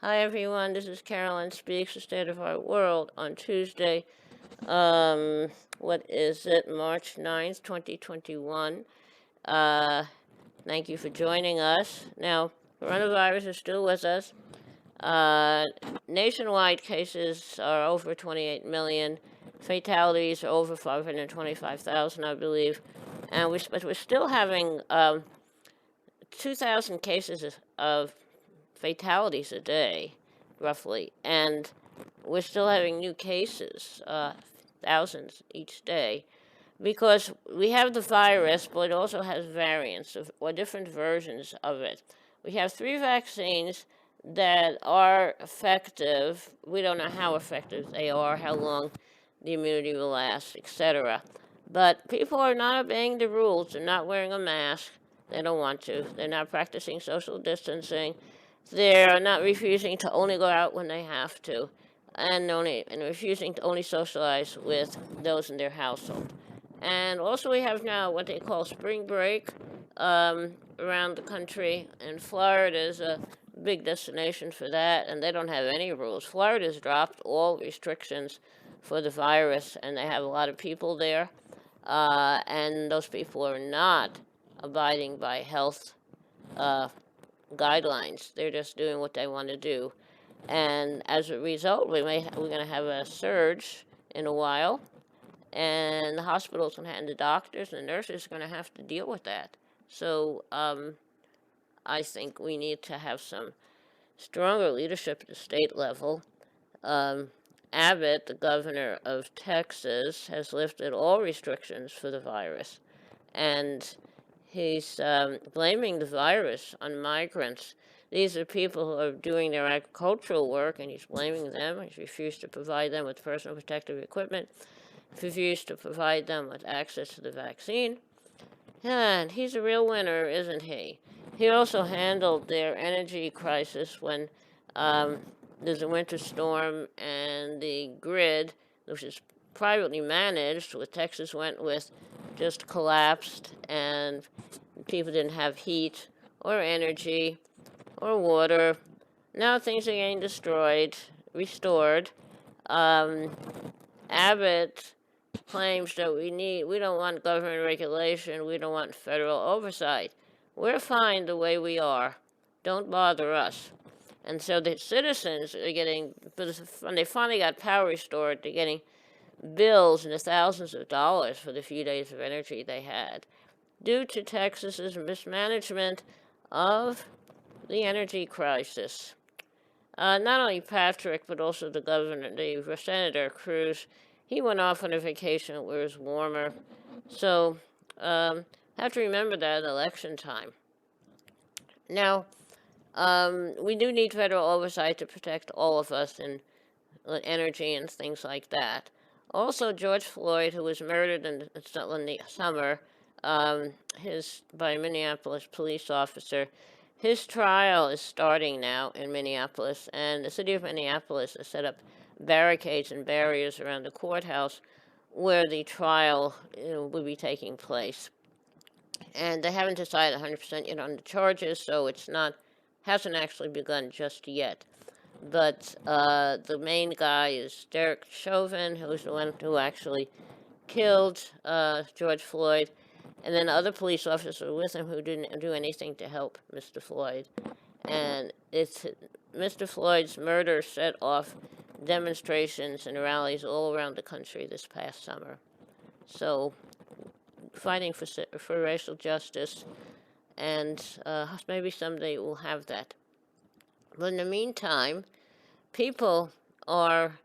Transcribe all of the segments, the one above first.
Hi everyone, this is Carolyn Speaks, the State of Our World on Tuesday. What is it, March 9th, 2021. Thank you for joining us. Now, coronavirus is still with us. Nationwide cases are over 28 million. Fatalities are over 525,000, I believe. But we're still having 2,000 cases of fatalities a day, roughly, and we're still having new cases, thousands each day, because we have the virus, but it also has variants or different versions of it. We have 3 vaccines that are effective. We don't know how effective they are, how long the immunity will last, etc. But people are not obeying the rules. They're not wearing a mask. They don't want to. They're not practicing social distancing. They're not refusing to only go out when they have to, and refusing to only socialize with those in their household. And also, we have now what they call spring break around the country, and Florida is a big destination for that, and they don't have any rules. Florida's dropped all restrictions for the virus, and they have a lot of people there, and those people are not abiding by health guidelines. They're just doing what they want to do. And as a result, we're going to have a surge in a while, and the hospitals and the doctors and the nurses are going to have to deal with that. So I think we need to have some stronger leadership at the state level. Abbott, the governor of Texas, has lifted all restrictions for the virus, and he's blaming the virus on migrants. These are people who are doing their agricultural work, and he's blaming them. He's refused to provide them with personal protective equipment, refused to provide them with access to the vaccine. And he's a real winner, isn't he? He also handled their energy crisis when there's a winter storm and the grid, which is privately managed, what Texas went with, just collapsed, and people didn't have heat or energy or water. Now things are getting restored. Abbott claims that we don't want government regulation, we don't want federal oversight. We're fine the way we are. Don't bother us. And so the citizens are getting, when they finally got power restored, they're getting bills in the thousands of dollars for the few days of energy they had, due to Texas's mismanagement of the energy crisis. Not only Patrick, but also the governor, the Senator Cruz, he went off on a vacation where it was warmer. So, have to remember that at election time. Now, we do need federal oversight to protect all of us in energy and things like that. Also, George Floyd, who was murdered in the summer, by a Minneapolis police officer, his trial is starting now in Minneapolis, and the city of Minneapolis has set up barricades and barriers around the courthouse where the trial will be taking place. And they haven't decided 100% yet on the charges, so hasn't actually begun just yet. But the main guy is Derek Chauvin, who's the one who actually killed George Floyd, and then other police officers were with him who didn't do anything to help Mr. Floyd. And Mr. Floyd's murder set off demonstrations and rallies all around the country this past summer. So, fighting for racial justice, and maybe someday we'll have that. But in the meantime, people are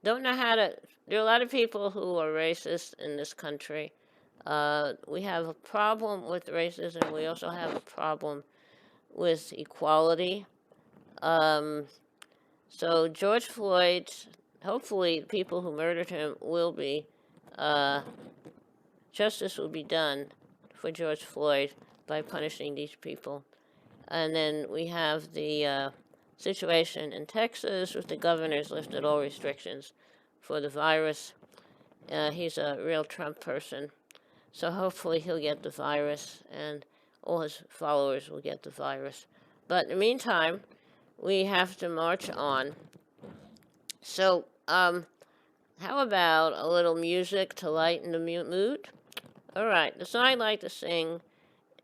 don't know how to. There are a lot of people who are racist in this country. We have a problem with racism. We also have a problem with equality. So George Floyd, hopefully, the people who murdered him will be justice will be done for George Floyd by punishing these people. And then we have the situation in Texas with the governor's lifted all restrictions for the virus. He's a real Trump person, so hopefully he'll get the virus. And all his followers will get the virus. But in the meantime, we have to march on. So, how about a little music to lighten the mood? All right, the song I like to sing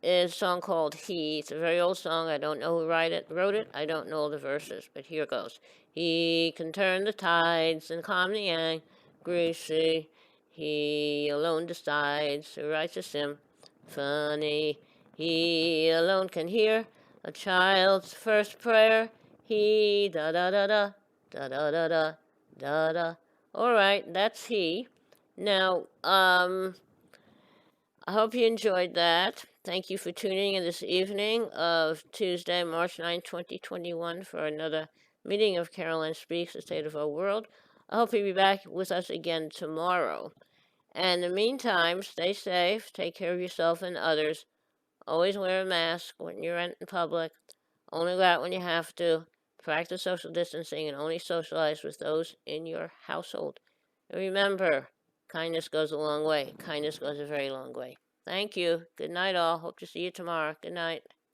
is a song called He. It's a very old song. I don't know who wrote it. I don't know the verses, but here goes. He can turn the tides and calm the angry sea. He alone decides who writes a symphony. He alone can hear a child's first prayer. He da da da da da da da da da da. All right, that's He. Now, I hope you enjoyed that. Thank you for tuning in this evening of Tuesday, March 9, 2021, for another meeting of Carolyn Speaks, the State of Our World. I hope you'll be back with us again tomorrow. And in the meantime, stay safe, take care of yourself and others. Always wear a mask when you're in public. Only go out when you have to. Practice social distancing and only socialize with those in your household. And remember, kindness goes a long way. Kindness goes a very long way. Thank you. Good night, all. Hope to see you tomorrow. Good night.